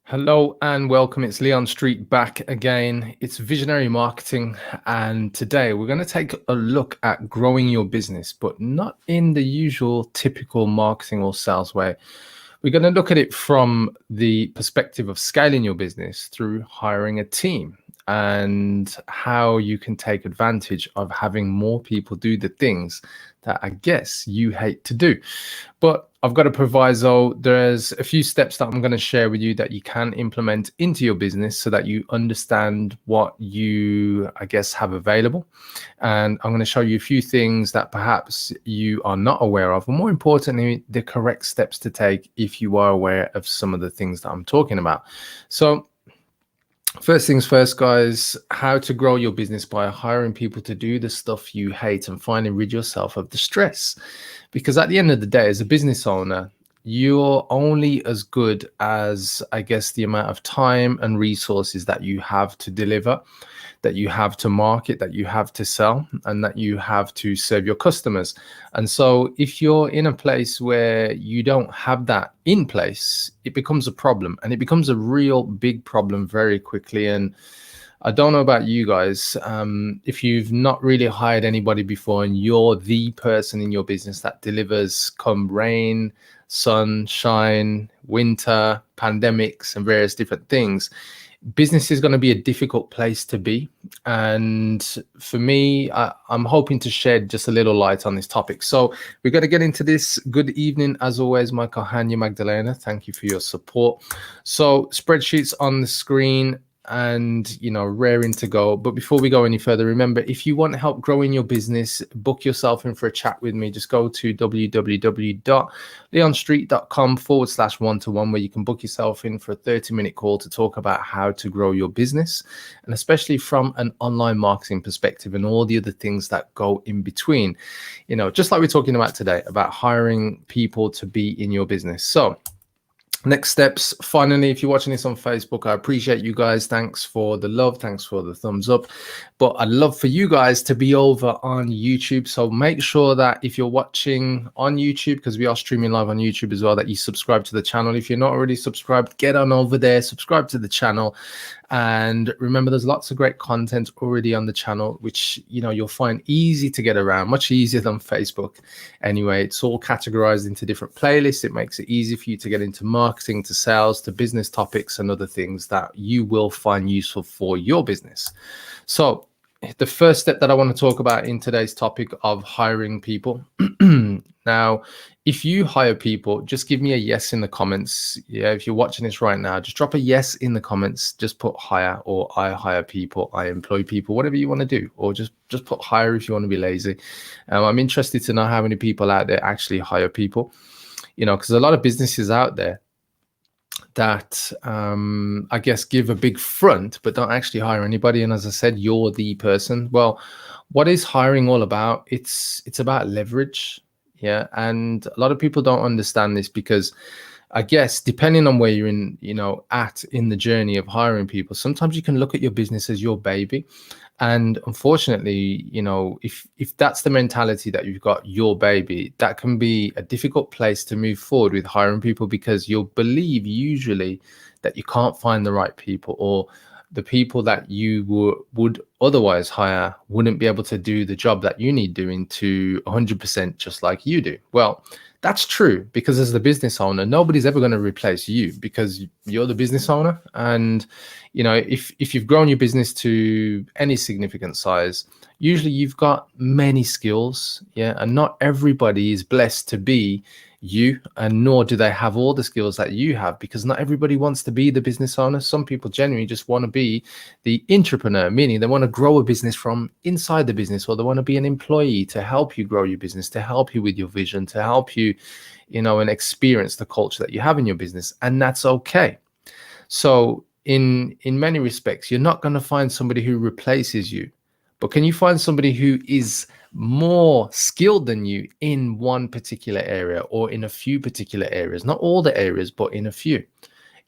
Hello and welcome. It's Leon Street back again. It's Visionary Marketing, and today we're going to take a look at growing your business, but not in the usual typical marketing or sales way. We're going to look at it from the perspective of scaling your business through hiring a team and how you can take advantage of having more people do the things that I guess you hate to do. But I've got a proviso. There's a few steps that I'm going to share with you that you can implement into your business so that you understand what you, I guess, have available. And I'm going to show you a few things that perhaps you are not aware of, and more importantly, the correct steps to take if you are aware of some of the things that I'm talking about. So first things first, guys, how to grow your business by hiring people to do the stuff you hate and finally rid yourself of the stress. Because at the end of the day, as a business owner, you're only as good as, I guess, the amount of time and resources that you have to deliver, that you have to market, that you have to sell, and that you have to serve your customers. And so if you're in a place where you don't have that in place, it becomes a problem, and it becomes a real big problem very quickly. And I don't know about you guys, if you've not really hired anybody before and you're the person in your business that delivers come rain, sunshine, winter, pandemics, and various different things, business is going to be a difficult place to be. And for me, I'm hoping to shed just a little light on this topic. So we're going to get into this. Good evening, as always, Michael, Hanya, Magdalena. Thank you for your support. So spreadsheets on the screen and raring to go. But before we go any further, remember, if you want help growing your business, book yourself in for a chat with me. Just go to www.leonstreet.com/1-to-1, where you can book yourself in for a 30-minute call to talk about how to grow your business, and especially from an online marketing perspective and all the other things that go in between, just like we're talking about today, about hiring people to be in your business. So next steps, finally, if you're watching this on Facebook, I appreciate you guys. Thanks for the love. Thanks for the thumbs up. But I'd love for you guys to be over on YouTube. So make sure that if you're watching on YouTube, because we are streaming live on YouTube as well, that you subscribe to the channel. If you're not already subscribed, get on over there, subscribe to the channel. And remember, there's lots of great content already on the channel, which you'll find easy to get around, much easier than Facebook. Anyway, it's all categorized into different playlists. It makes it easy for you to get into marketing, to sales, to business topics, and other things that you will find useful for your business. So the first step that I want to talk about in today's topic of hiring people. Now, if you hire people, just give me a yes in the comments. Yeah, if you're watching this right now, just drop a yes in the comments. Just put hire, or I hire people, I employ people, whatever you want to do, or just put hire if you want to be lazy. I'm interested to know how many people out there actually hire people, because a lot of businesses out there that I guess give a big front but don't actually hire anybody. And as I said, you're the person. Well, what is hiring all about? It's about leverage. Yeah. And a lot of people don't understand this, because I guess depending on where you're in, at in the journey of hiring people, sometimes you can look at your business as your baby. And unfortunately, if that's the mentality that you've got, your baby, that can be a difficult place to move forward with hiring people, because you'll believe usually that you can't find the right people, or the people that you would otherwise hire wouldn't be able to do the job that you need doing to 100% just like you do. Well, that's true, because as the business owner, nobody's ever going to replace you, because you're the business owner. And if you've grown your business to any significant size, usually you've got many skills. Yeah. And not everybody is blessed to be you, and nor do they have all the skills that you have, because not everybody wants to be the business owner. Some people genuinely just want to be the entrepreneur, meaning they want to grow a business from inside the business, or they want to be an employee to help you grow your business, to help you with your vision, to help you, and experience the culture that you have in your business. And that's okay. So in many respects, you're not going to find somebody who replaces you, but can you find somebody who is more skilled than you in one particular area, or in a few particular areas? Not all the areas, but in a few.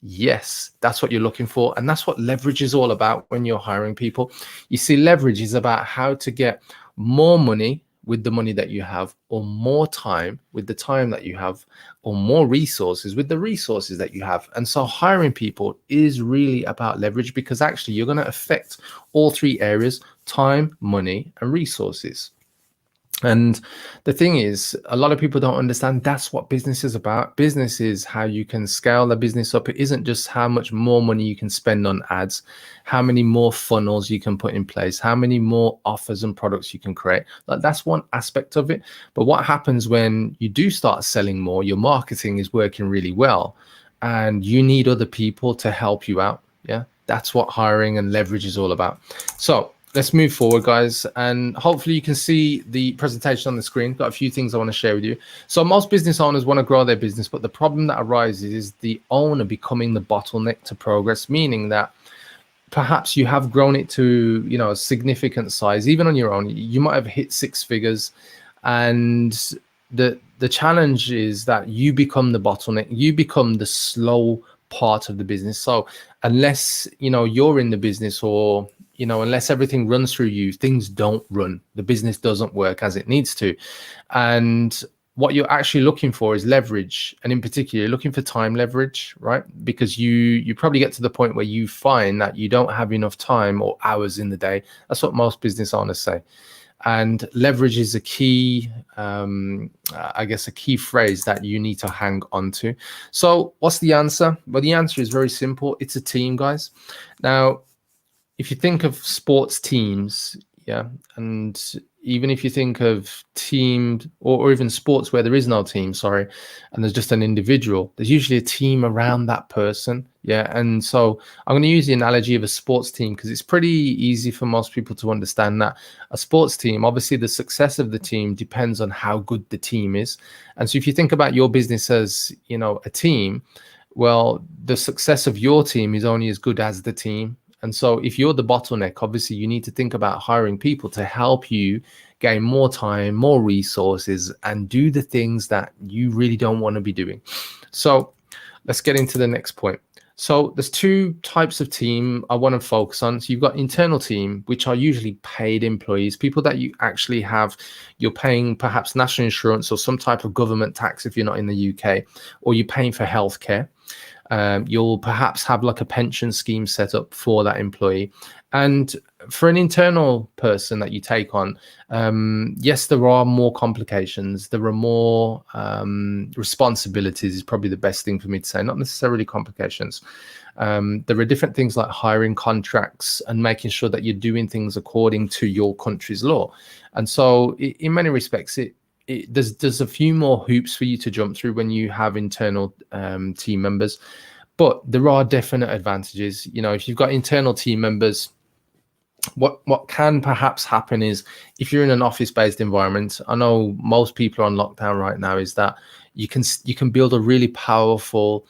Yes, that's what you're looking for. And that's what leverage is all about when you're hiring people. You see, leverage is about how to get more money with the money that you have, or more time with the time that you have, or more resources with the resources that you have. And so hiring people is really about leverage, because actually you're going to affect all three areas: time, money, and resources. And the thing is, a lot of people don't understand that's what business is about. Business is how you can scale the business up. It isn't just how much more money you can spend on ads, how many more funnels you can put in place, how many more offers and products you can create. Like, that's one aspect of it. But what happens when you do start selling more, your marketing is working really well, and you need other people to help you out. Yeah, that's what hiring and leverage is all about. So let's move forward, guys, and hopefully you can see the presentation on the screen. Got a few things I want to share with you. So most business owners want to grow their business, but the problem that arises is the owner becoming the bottleneck to progress, meaning that perhaps you have grown it to, you know, a significant size. Even on your own, you might have hit six figures, and the challenge is that you become the bottleneck. You become the slow part of the business. So unless, you know, you're in the business, or, you know, unless everything runs through you, things don't run. The business doesn't work as it needs to. And what you're actually looking for is leverage, and in particular you're looking for time leverage, right? Because you probably get to the point where you find that you don't have enough time or hours in the day. That's what most business owners say. And leverage is a key, I guess, a key phrase that you need to hang on to. So what's the answer? Well, the answer is very simple. It's a team, guys. Now, if you think of sports teams, yeah, and even if you think of teams, or even sports where there is no team, sorry, and there's just an individual, there's usually a team around that person. Yeah. And so I'm going to use the analogy of a sports team, because it's pretty easy for most people to understand that a sports team, obviously the success of the team depends on how good the team is. And so if you think about your business as, you know, a team, well, the success of your team is only as good as the team. And so if you're the bottleneck, obviously you need to think about hiring people to help you gain more time, more resources, and do the things that you really don't want to be doing. So let's get into the next point. So there's two types of team I want to focus on. So you've got internal team, which are usually paid employees, people that you actually have, you're paying perhaps national insurance or some type of government tax if you're not in the UK, or you're paying for healthcare. You'll perhaps have like a pension scheme set up for that employee. And for an internal person that you take on, yes, there are more complications. There are more responsibilities, is probably the best thing for me to say, not necessarily complications. There are different things like hiring contracts and making sure that you're doing things according to your country's law. And so in many respects, there's a few more hoops for you to jump through when you have internal team members, but there are definite advantages. You know, if you've got internal team members, what can perhaps happen is, if you're in an office-based environment, I know most people are on lockdown right now, is that you can build a really powerful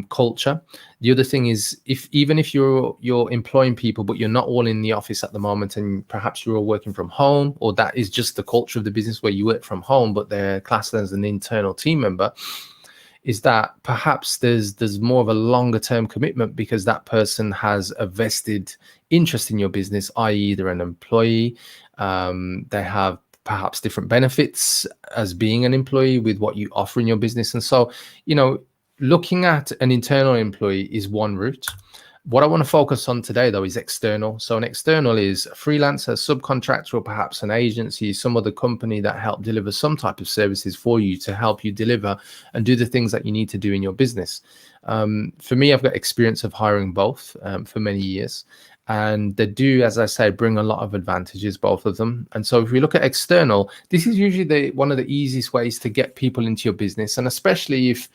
culture. The other thing is, even if you're employing people, but you're not all in the office at the moment, and perhaps you're all working from home, or that is just the culture of the business where you work from home, but they're classed as an internal team member, is that perhaps there's more of a longer term commitment, because that person has a vested interest in your business, i.e. they're an employee. They have perhaps different benefits as being an employee with what you offer in your business. And so, you know, looking at an internal employee is one route. What I want to focus on today, though, is external. So an external is a freelancer, subcontractor, or perhaps an agency, some other company that help deliver some type of services for you to help you deliver and do the things that you need to do in your business. For me, I've got experience of hiring both for many years. And they do, as I say, bring a lot of advantages, both of them. And so if we look at external, this is usually one of the easiest ways to get people into your business. And especially if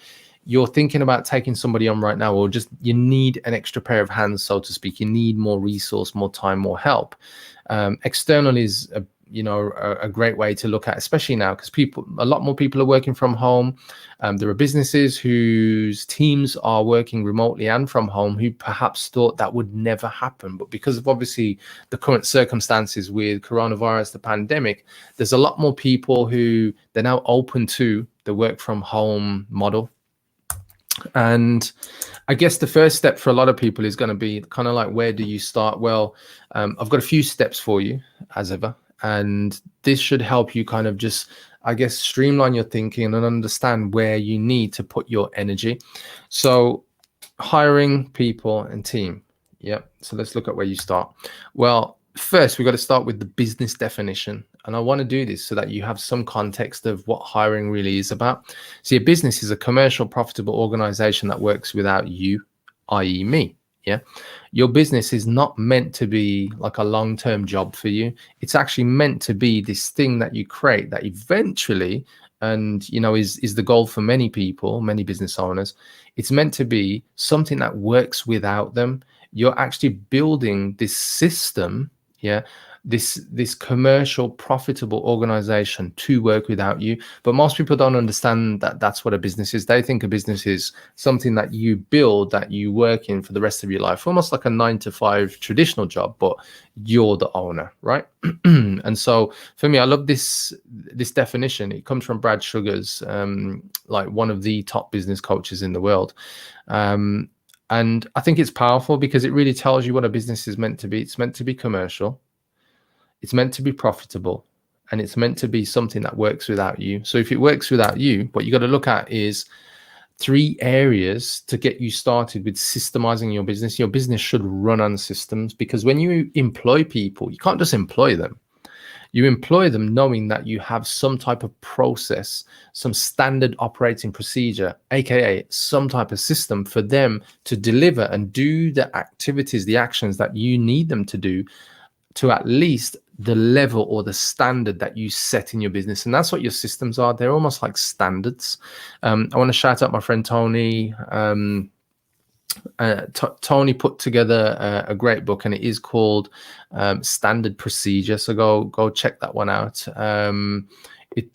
you're thinking about taking somebody on right now, or just you need an extra pair of hands, so to speak, you need more resource, more time, more help. External is a great way to look at, especially now, because a lot more people are working from home. There are businesses whose teams are working remotely and from home, who perhaps thought that would never happen, but because of obviously the current circumstances with coronavirus, the pandemic, there's a lot more people who they're now open to the work from home model. And I guess the first step for a lot of people is going to be kind of like, where do you start? Well, I've got a few steps for you, as ever. And this should help you kind of just, I guess, streamline your thinking and understand where you need to put your energy. So hiring people and team. Yep. So let's look at where you start. Well, first, we've got to start with the business definition. And I want to do this so that you have some context of what hiring really is about. See, a business is a commercial, profitable organization that works without you, i.e., me. Yeah. Your business is not meant to be like a long-term job for you. It's actually meant to be this thing that you create that eventually, and is the goal for many people, many business owners. It's meant to be something that works without them. You're actually building this system, yeah, this commercial, profitable organization to work without you. But most people don't understand that that's what a business is. They think a business is something that you build, that you work in for the rest of your life, almost like a 9-to-5 traditional job, but you're the owner, right? And so for me, I love this definition. It comes from Brad Sugar's, like one of the top business coaches in the world. And I think it's powerful because it really tells you what a business is meant to be. It's meant to be commercial. It's meant to be profitable, and it's meant to be something that works without you. So if it works without you, what you got to look at is 3 areas to get you started with systemizing your business. Your business should run on systems, because when you employ people, you can't just employ them. You employ them knowing that you have some type of process, some standard operating procedure, aka some type of system for them to deliver and do the activities, the actions that you need them to do, to at least the level or the standard that you set in your business. And that's what your systems are. They're almost like standards. I want to shout out my friend Tony. Tony put together a great book, and it is called Standard Procedure. So go check that one out.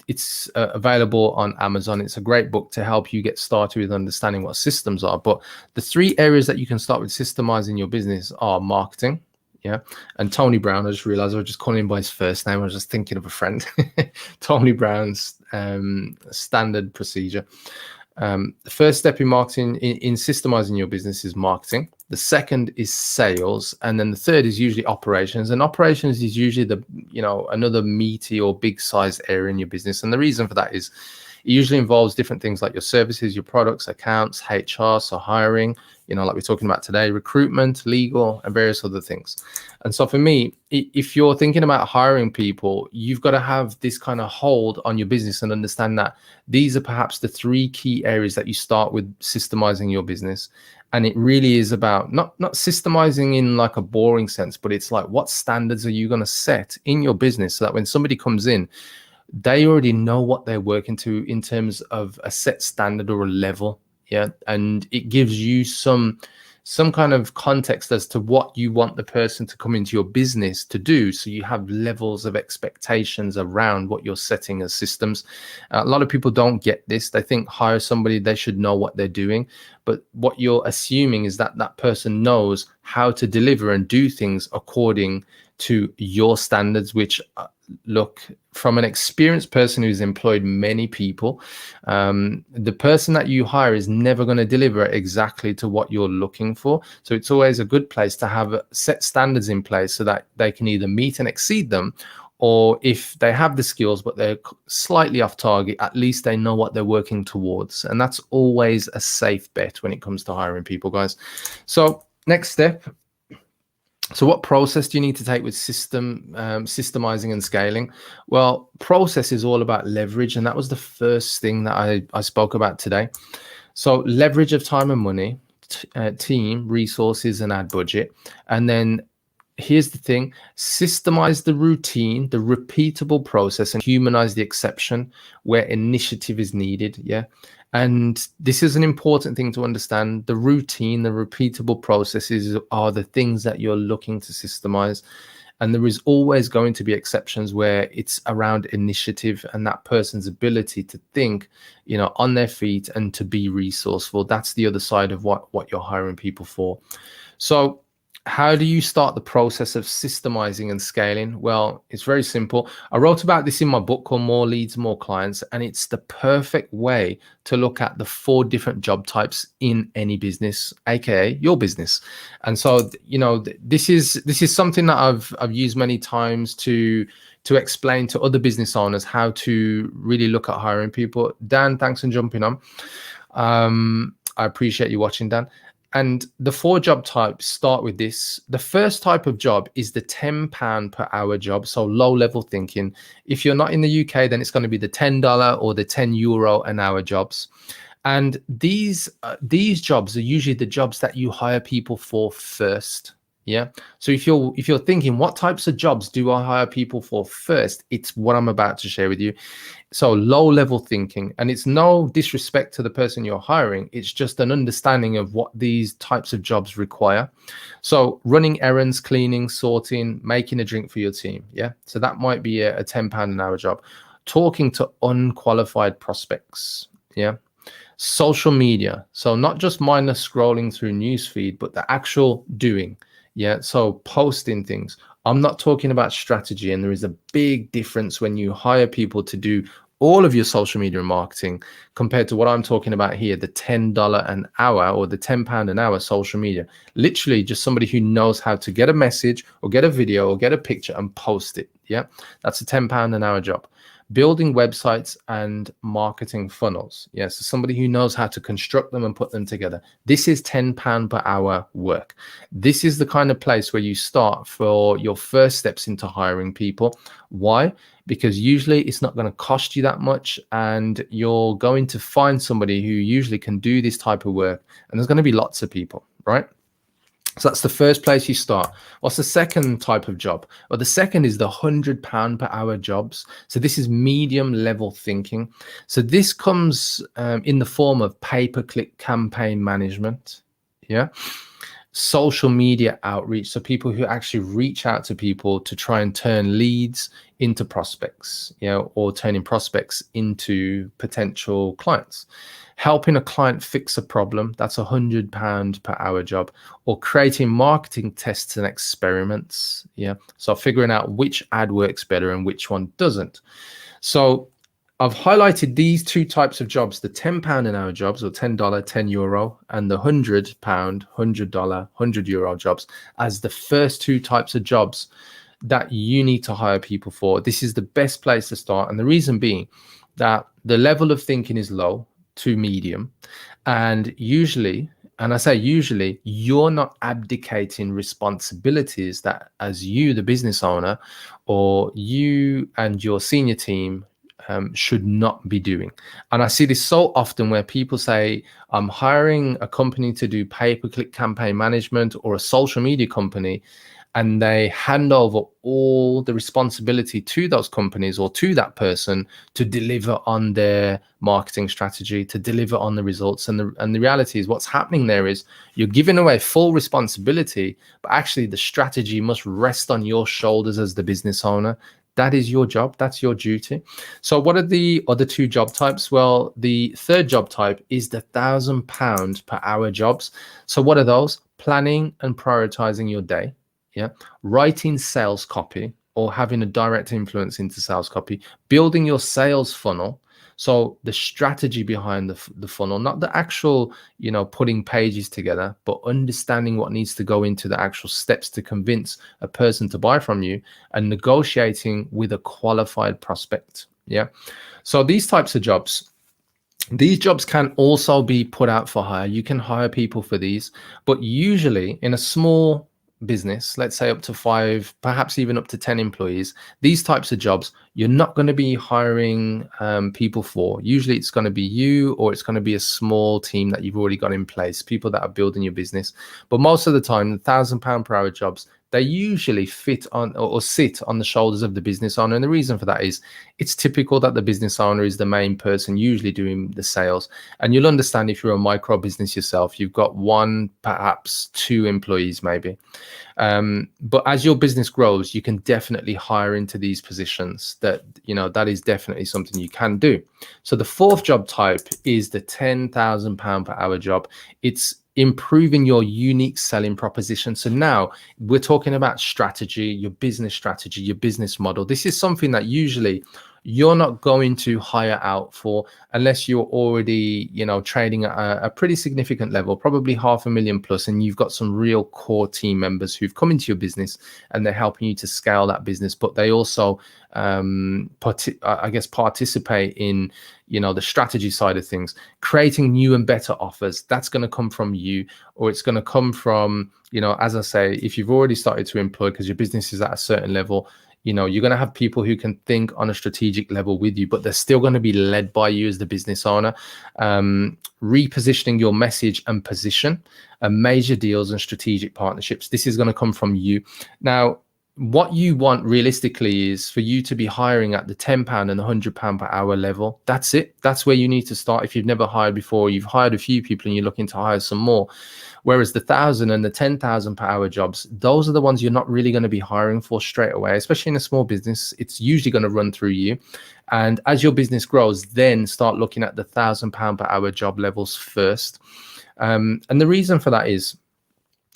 It's available on Amazon. It's a great book to help you get started with understanding what systems are. But the 3 areas that you can start with systemizing your business are marketing. Yeah. And Tony Brown, I just realized I was just calling him by his first name. I was just thinking of a friend. Tony Brown's standard procedure. The first step in marketing, in systemizing your business, is marketing. The second is sales. And then the third is usually operations. And operations is usually another meaty or big size area in your business. And the reason for that is it usually involves different things like your services, your products, accounts, HR, so hiring, like we're talking about today, recruitment, legal, and various other things. And so for me, if you're thinking about hiring people, you've got to have this kind of hold on your business and understand that these are perhaps the 3 key areas that you start with systemizing your business. And it really is about not systemizing in like a boring sense, but it's like, what standards are you going to set in your business so that when somebody comes in, they already know what they're working to in terms of a set standard or a level. Yeah. And it gives you some kind of context as to what you want the person to come into your business to do. So you have levels of expectations around what you're setting as systems. A lot of people don't get this. They think hire somebody, they should know what they're doing. But what you're assuming is that that person knows how to deliver and do things according to your standards, which look, from an experienced person who's employed many people, the person that you hire is never going to deliver exactly to what you're looking for. So it's always a good place to have set standards in place so that they can either meet and exceed them, or if they have the skills but they're slightly off target, at least they know what they're working towards. And that's always a safe bet when it comes to hiring people, guys. So next step. So what process do you need to take with systemizing and scaling? Well, process is all about leverage. And that was the first thing that I spoke about today. So leverage of time and money, team, resources, and ad budget. And then here's the thing: systemize the routine, the repeatable process, and humanize the exception where initiative is needed. Yeah. And this is an important thing to understand. The routine, the repeatable processes are the things that you're looking to systemize. And there is always going to be exceptions where it's around initiative and that person's ability to think, on their feet and to be resourceful. That's the other side of what you're hiring people for. So how do you start the process of systemizing and scaling? Well, it's very simple. I wrote about this in my book called More Leads, More Clients, and it's the perfect way to look at the 4 different job types in any business, aka your business. And so, this is something that I've used many times to to explain to other business owners how to really look at hiring people. Dan, thanks for jumping on. I appreciate you watching, Dan. And the 4 job types start with this. The first type of job is the £10 per hour job, so low level thinking. If you're not in the UK, then it's going to be the $10 or the €10 an hour jobs. And these jobs are usually the jobs that you hire people for first. Yeah. So if you're thinking, what types of jobs do I hire people for first? It's what I'm about to share with you. So low level thinking, and it's no disrespect to the person you're hiring. It's just an understanding of what these types of jobs require. So running errands, cleaning, sorting, making a drink for your team. Yeah. So that might be a £10 an hour job. Talking to unqualified prospects. Yeah. Social media. So not just mindless scrolling through newsfeed, but the actual doing. Yeah. So posting things. I'm not talking about strategy. And there is a big difference when you hire people to do all of your social media and marketing compared to what I'm talking about here, the $10 an hour or the £10 an hour social media. Literally just somebody who knows how to get a message or get a video or get a picture and post it. Yeah. That's a £10 an hour job. Building websites and marketing funnels. Yeah, so somebody who knows how to construct them and put them together. This is £10 per hour work. This is the kind of place where you start for your first steps into hiring people. Why? Because usually it's not going to cost you that much, and you're going to find somebody who usually can do this type of work, and there's going to be lots of people, right? So that's the first place you start. What's the second type of job? Well, the second is the £100 per hour jobs. So this is medium level thinking. So this comes in the form of pay-per-click campaign management. Yeah. Social media outreach. So people who actually reach out to people to try and turn leads into prospects, you know, or turning prospects into potential clients. Helping a client fix a problem, that's £100 per hour job. Or creating marketing tests and experiments. Yeah. So figuring out which ad works better and which one doesn't. So I've highlighted these 2 types of jobs, the £10 an hour jobs, or $10, €10, and the £100, $100, €100 jobs as the first 2 types of jobs that you need to hire people for. This is the best place to start. And the reason being that the level of thinking is low to medium. And usually, and I say usually, you're not abdicating responsibilities that as you, the business owner, or you and your senior team should not be doing. And I see this so often where people say, I'm hiring a company to do pay-per-click campaign management or a social media company, and they hand over all the responsibility to those companies or to that person to deliver on their marketing strategy, to deliver on the results. And the reality is what's happening there is you're giving away full responsibility, but actually the strategy must rest on your shoulders as the business owner. That is your job. That's your duty. So what are the other 2 job types? Well, the third job type is the £1,000 per hour jobs. So what are those? Planning and prioritizing your day. Yeah. Writing sales copy or having a direct influence into sales copy, building your sales funnel. So the strategy behind the funnel, not the actual, you know, putting pages together, but understanding what needs to go into the actual steps to convince a person to buy from you, and negotiating with a qualified prospect. Yeah. So these types of jobs, these jobs can also be put out for hire. You can hire people for these, but usually in a small business, let's say up to 5, perhaps even up to 10 employees, these types of jobs, you're not going to be hiring people for. Usually it's going to be you, or it's going to be a small team that you've already got in place, people that are building your business. But most of the time, the £1,000 per hour jobs, they usually fit on or sit on the shoulders of the business owner. And the reason for that is it's typical that the business owner is the main person usually doing the sales. And you'll understand if you're a micro business yourself, you've got 1, perhaps 2 employees maybe. But as your business grows, you can definitely hire into these positions. That, you know, that is definitely something you can do. So the 4th job type is the £10,000 per hour job. It's improving your unique selling proposition. So now we're talking about strategy, your business model. This is something that usually you're not going to hire out for, unless you're already, trading at a pretty significant level, probably 500,000 plus, and you've got some real core team members who've come into your business and they're helping you to scale that business, but they also participate in the strategy side of things, creating new and better offers. That's going to come from you, or it's going to come from, as I say, if you've already started to employ, because your business is at a certain level, you're going to have people who can think on a strategic level with you, but they're still going to be led by you as the business owner. Repositioning your message and position, major deals and strategic partnerships. This is going to come from you. Now, what you want realistically is for you to be hiring at the £10 and £100 per hour level. That's it. That's where you need to start. If you've never hired before, you've hired a few people and you're looking to hire some more. Whereas the 1,000 and the 10,000 per hour jobs, those are the ones you're not really going to be hiring for straight away, especially in a small business. It's usually going to run through you. And as your business grows, then start looking at the £1,000 per hour job levels first. And the reason for that is,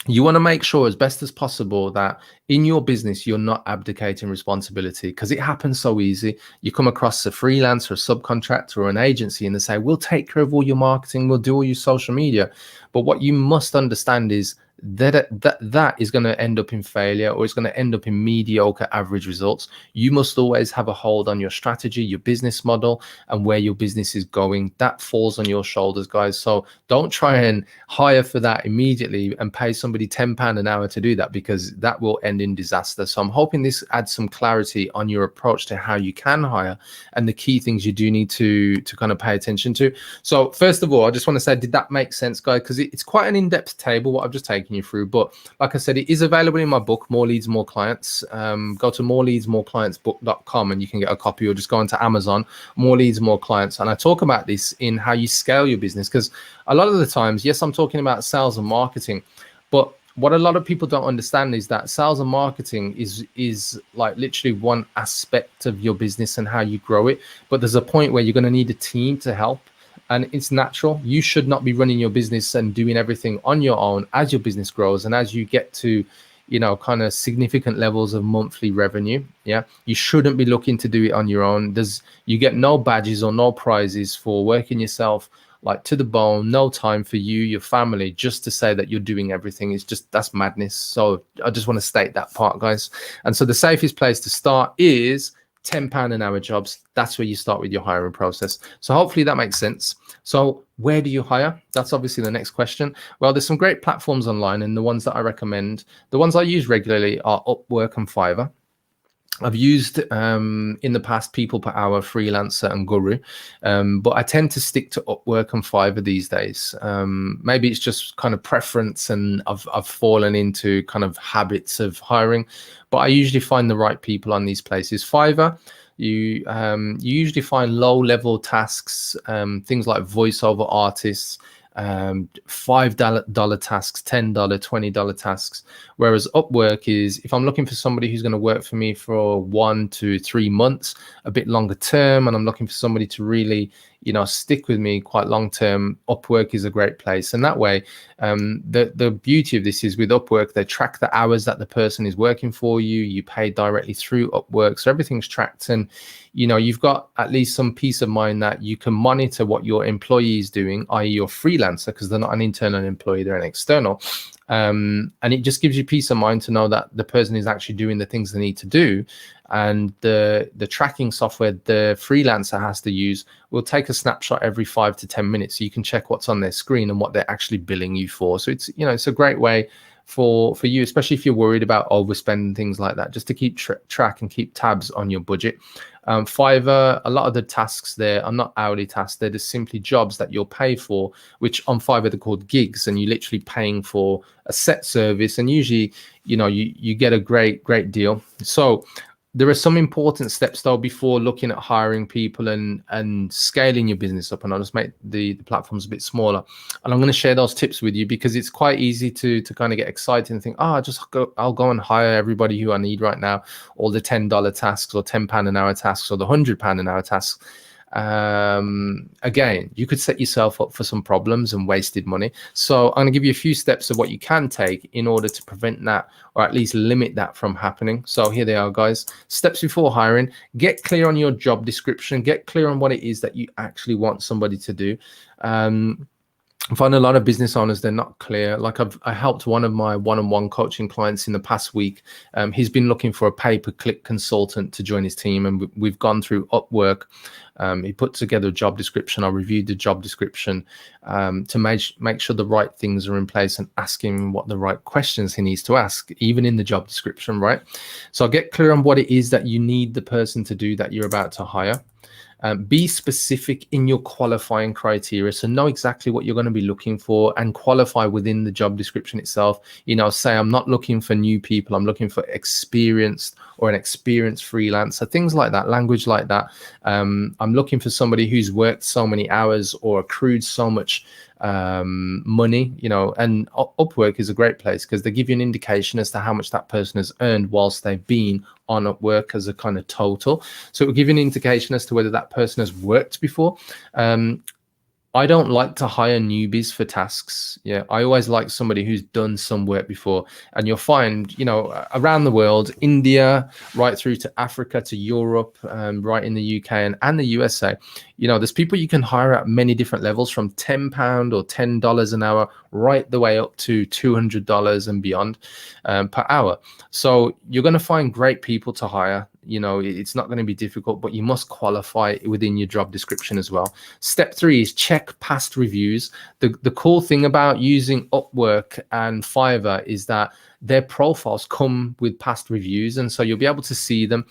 you want to make sure as best as possible that in your business, you're not abdicating responsibility, because it happens so easy. You come across a freelancer, a subcontractor, or an agency, and they say, we'll take care of all your marketing, we'll do all your social media. But what you must understand is that is going to end up in failure, or it's going to end up in mediocre average results. You must always have a hold on your strategy, your business model, and where your business is going. That falls on your shoulders, guys. So don't try and hire for that immediately and pay somebody £10 an hour to do that, because that will end in disaster. So I'm hoping this adds some clarity on your approach to how you can hire and the key things you do need to kind of pay attention to. So first of all, I just want to say, did that make sense, guys? Because it's quite an in-depth table what I've just taken you through, but like I said, it is available in my book, More Leads, More Clients. Go to moreleadsmoreclientsbook.com and you can get a copy, or just go onto Amazon, More Leads, More Clients. And I talk about this in how you scale your business, because a lot of the times, yes, I'm talking about sales and marketing, but what a lot of people don't understand is that sales and marketing is like literally one aspect of your business and how you grow it. But there's a point where you're going to need a team to help. And it's natural. You should not be running your business and doing everything on your own as your business grows. And as you get to, kind of significant levels of monthly revenue, you shouldn't be looking to do it on your own. You get no badges or no prizes for working yourself like to the bone, no time for you, your family, just to say that you're doing everything. That's madness. So I just want to state that part, guys. And so the safest place to start is £10 an hour jobs. That's where you start with your hiring process. So hopefully that makes sense. So where do you hire? That's obviously the next question. Well, there's some great platforms online, and the ones that I recommend, the ones I use regularly, are Upwork and Fiverr. I've used in the past People Per Hour, Freelancer, and Guru, but I tend to stick to Upwork and Fiverr these days. Maybe it's just kind of preference, and I've fallen into kind of habits of hiring, but I usually find the right people on these places. Fiverr, you usually find low-level tasks, things like voiceover artists, $5 tasks, $10, $20 tasks. Whereas Upwork is, if I'm looking for somebody who's going to work for me for 1 to 3 months, a bit longer term, and I'm looking for somebody to really, stick with me quite long term, Upwork is a great place. And that way, the beauty of this is, with Upwork, they track the hours that the person is working for you. You pay directly through Upwork, so everything's tracked, and you've got at least some peace of mind that you can monitor what your employee is doing, i.e. your freelancer, because they're not an internal employee, they're an external. And it just gives you peace of mind to know that the person is actually doing the things they need to do. And the tracking software the freelancer has to use will take a snapshot every 5 to 10 minutes, so you can check what's on their screen and what they're actually billing you for. So it's it's a great way for you, especially if you're worried about overspending, things like that, just to keep track and keep tabs on your budget. Fiverr, a lot of the tasks there are not hourly tasks, they're just simply jobs that you'll pay for, which on Fiverr they're called gigs, and you're literally paying for a set service, and usually you get a great deal. So there are some important steps though before looking at hiring people and scaling your business up. And I'll just make the platforms a bit smaller, and I'm going to share those tips with you, because it's quite easy to kind of get excited and think, I'll go and hire everybody who I need right now, all the $10 tasks or £10 an hour tasks or the £100 an hour tasks. Again, you could set yourself up for some problems and wasted money. So I'm going to give you a few steps of what you can take in order to prevent that, or at least limit that from happening. So here they are, guys. Steps before hiring: get clear on your job description, get clear on what it is that you actually want somebody to do. I find a lot of business owners, they're not clear. Like I helped one of my one-on-one coaching clients in the past week. He's been looking for a pay-per-click consultant to join his team, and we've gone through Upwork. He put together a job description. I reviewed the job description to make sure the right things are in place, and ask him what the right questions he needs to ask, even in the job description, right? So get clear on what it is that you need the person to do that you're about to hire. Be specific in your qualifying criteria. So know exactly what you're going to be looking for and qualify within the job description itself. You know, say, I'm not looking for new people. I'm looking for experienced or an experienced freelancer, things like that, language like that. I'm looking for somebody who's worked so many hours or accrued so much money, you know. And Upwork is a great place because they give you an indication as to how much that person has earned whilst they've been on Upwork as a kind of total. So it will give you an indication as to whether that person has worked before. I don't like to hire newbies for tasks. Yeah, I always like somebody who's done some work before. And you'll find, you know, around the world, India, right through to Africa, to Europe, right in the UK and the USA, you know, there's people you can hire at many different levels, from £10 or $10 an hour, right the way up to $200 and beyond per hour. So you're going to find great people to hire. You know, it's not going to be difficult, but you must qualify within your job description as well. Step 3 is check past reviews. The cool thing about using Upwork and Fiverr is that their profiles come with past reviews, and so you'll be able to see them,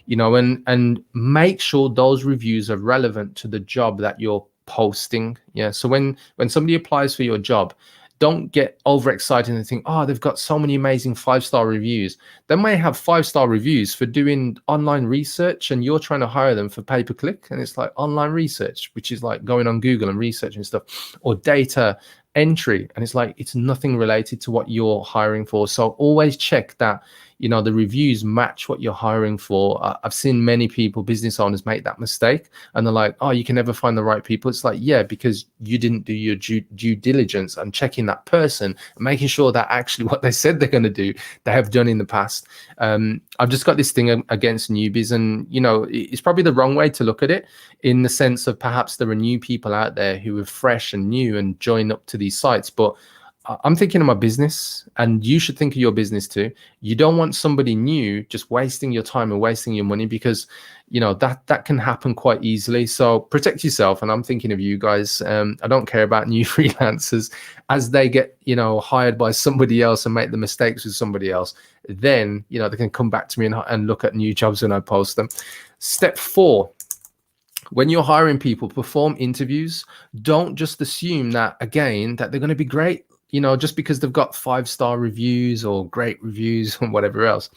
you know, and make sure those reviews are relevant to the job that you're posting. Yeah, so when somebody applies for your job, don't get overexcited and think, oh, they've got so many amazing 5-star reviews. They may have 5-star reviews for doing online research, and you're trying to hire them for pay-per-click. And it's like online research, which is like going on Google and researching stuff, or data entry. And it's like, it's nothing related to what you're hiring for. So always check that, you know, the reviews match what you're hiring for. I've seen many people, business owners, make that mistake, and they're like, oh, you can never find the right people. It's like, yeah, because you didn't do your due diligence and checking that person and making sure that actually what they said they're going to do, they have done in the past. I've just got this thing against newbies, and, you know, it's probably the wrong way to look at it, in the sense of perhaps there are new people out there who are fresh and new and join up to these sites, but I'm thinking of my business, and you should think of your business too. You don't want somebody new just wasting your time and wasting your money, because, you know, that can happen quite easily. So protect yourself. And I'm thinking of you guys. I don't care about new freelancers as they get, you know, hired by somebody else and make the mistakes with somebody else. Then, you know, they can come back to me and look at new jobs when I post them. Step 4. When you're hiring people, perform interviews. Don't just assume that, again, that they're going to be great, you know, just because they've got 5-star reviews or great reviews or whatever else.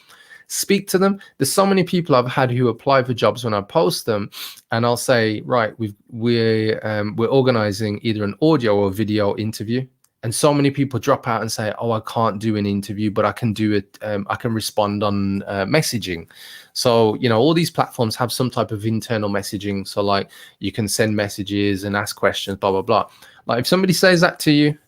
Speak to them. There's so many people I've had who apply for jobs when I post them, and I'll say, right, we're organizing either an audio or video interview. And so many people drop out and say, oh, I can't do an interview, but I can do it. I can respond on messaging. So, you know, all these platforms have some type of internal messaging. So like, you can send messages and ask questions, blah, blah, blah. Like, if somebody says that to you,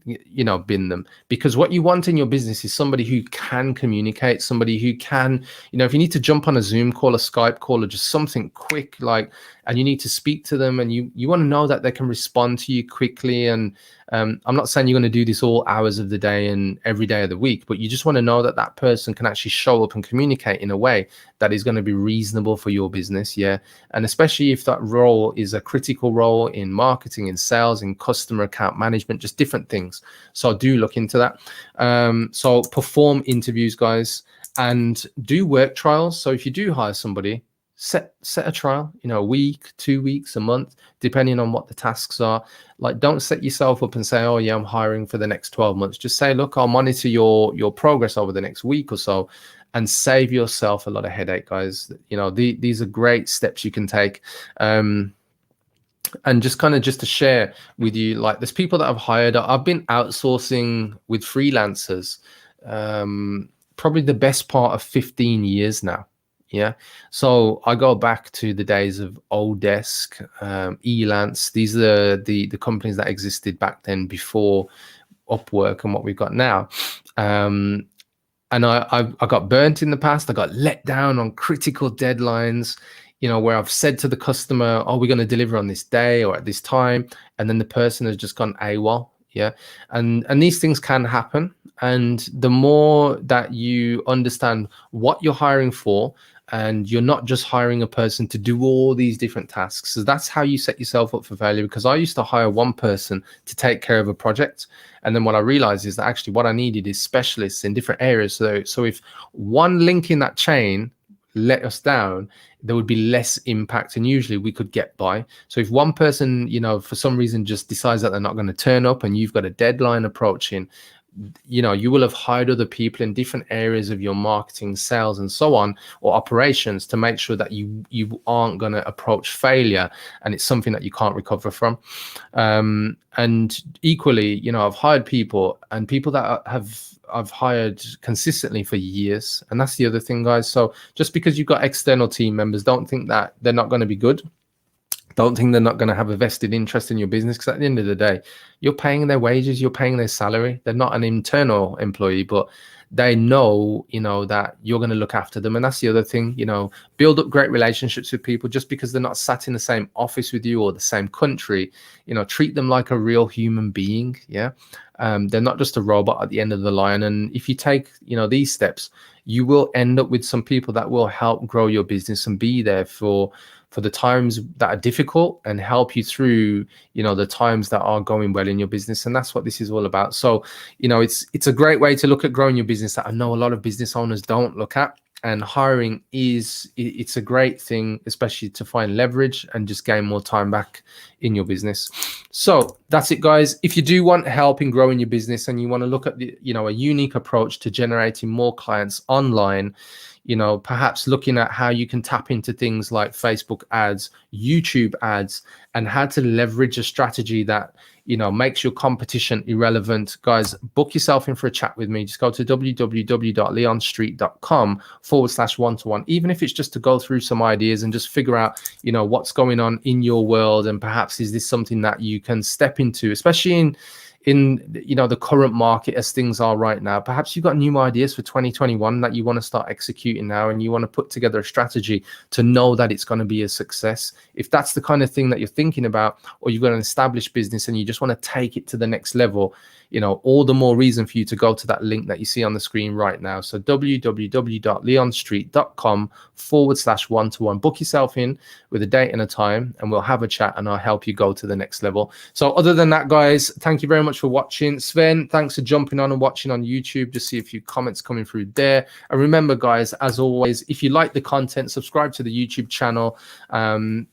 you know, bin them. Because what you want in your business is somebody who can communicate, somebody who can, you know, if you need to jump on a Zoom call, a Skype call, or just something quick, like, and you need to speak to them, and you want to know that they can respond to you quickly. And I'm not saying you're going to do this all hours of the day and every day of the week, but you just want to know that that person can actually show up and communicate in a way that is going to be reasonable for your business. Yeah. And especially if that role is a critical role in marketing, in sales, in customer account management, just different things. So do look into that. So perform interviews, guys, and do work trials. So if you do hire somebody, set a trial, you know, a week, 2 weeks, a month, depending on what the tasks are. Like, don't set yourself up and say, oh yeah, I'm hiring for the next 12 months. Just say, look, I'll monitor your progress over the next week or so, and save yourself a lot of headache, guys. You know, these are great steps you can take. And just to share with you, like, there's people that I've hired. I've been outsourcing with freelancers probably the best part of 15 years now. Yeah. So I go back to the days of Odesk, Elance. These are the companies that existed back then before Upwork and what we've got now. Um, and I got burnt in the past. I got let down on critical deadlines, where I've said to the customer, "Oh, we're going to deliver on this day or at this time," and then the person has just gone AWOL. Yeah, and these things can happen. And the more that you understand what you're hiring for, and you're not just hiring a person to do all these different tasks, so that's how you set yourself up for failure. Because I used to hire one person to take care of a project, and then what I realized is that actually what I needed is specialists in different areas. So if one link in that chain let us down, there would be less impact, and usually we could get by. So if one person, for some reason just decides that they're not going to turn up, and you've got a deadline approaching, you will have hired other people in different areas of your marketing, sales, and so on, or operations, to make sure that you aren't going to approach failure, and it's something that you can't recover from. And equally, I've hired people, and people that I've hired consistently for years. And that's the other thing, guys. So just because you've got external team members, don't think that they're not going to be good. Don't think they're not going to have a vested interest in your business, because at the end of the day, you're paying their wages, you're paying their salary. They're not an internal employee, but they know, that you're going to look after them. And that's the other thing, build up great relationships with people. Just because they're not sat in the same office with you or the same country, treat them like a real human being. Yeah. They're not just a robot at the end of the line. And if you take, these steps, you will end up with some people that will help grow your business and be there for the times that are difficult, and help you through, the times that are going well in your business. And that's what this is all about. So, it's a great way to look at growing your business that I know a lot of business owners don't look at. And hiring it's a great thing, especially to find leverage and just gain more time back in your business. So that's it, guys. If you do want help in growing your business, and you want to look at a unique approach to generating more clients online, perhaps looking at how you can tap into things like Facebook ads, YouTube ads, and how to leverage a strategy that, makes your competition irrelevant, guys, book yourself in for a chat with me. Just go to www.leonstreet.com/one-to-one, even if it's just to go through some ideas and just figure out, what's going on in your world. And perhaps is this something that you can step into, especially in the current market as things are right now. Perhaps you've got new ideas for 2021 that you want to start executing now, and you want to put together a strategy to know that it's going to be a success. If that's the kind of thing that you're thinking about, or you've got an established business and you just want to take it to the next level, all the more reason for you to go to that link that you see on the screen right now. So www.leonstreet.com/one-to-one. Book yourself in with a date and a time, and we'll have a chat, and I'll help you go to the next level. So other than that, guys, thank you very much for watching. Sven, thanks for jumping on and watching on YouTube. Just see a few comments coming through there. And remember, guys, as always, if you like the content, subscribe to the YouTube channel.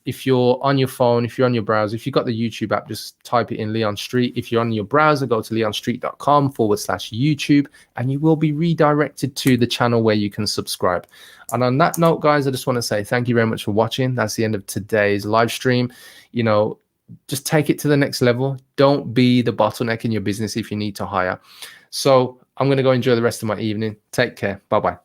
If you're on your phone, if you're on your browser, if you've got the YouTube app, just type it in Leon Street. If you're on your browser, go to leonstreet.com/YouTube, and you will be redirected to the channel where you can subscribe. And on that note, guys, I just want to say thank you very much for watching. That's the end of today's live stream. Just take it to the next level. Don't be the bottleneck in your business if you need to hire. So I'm going to go enjoy the rest of my evening. Take care. Bye-bye.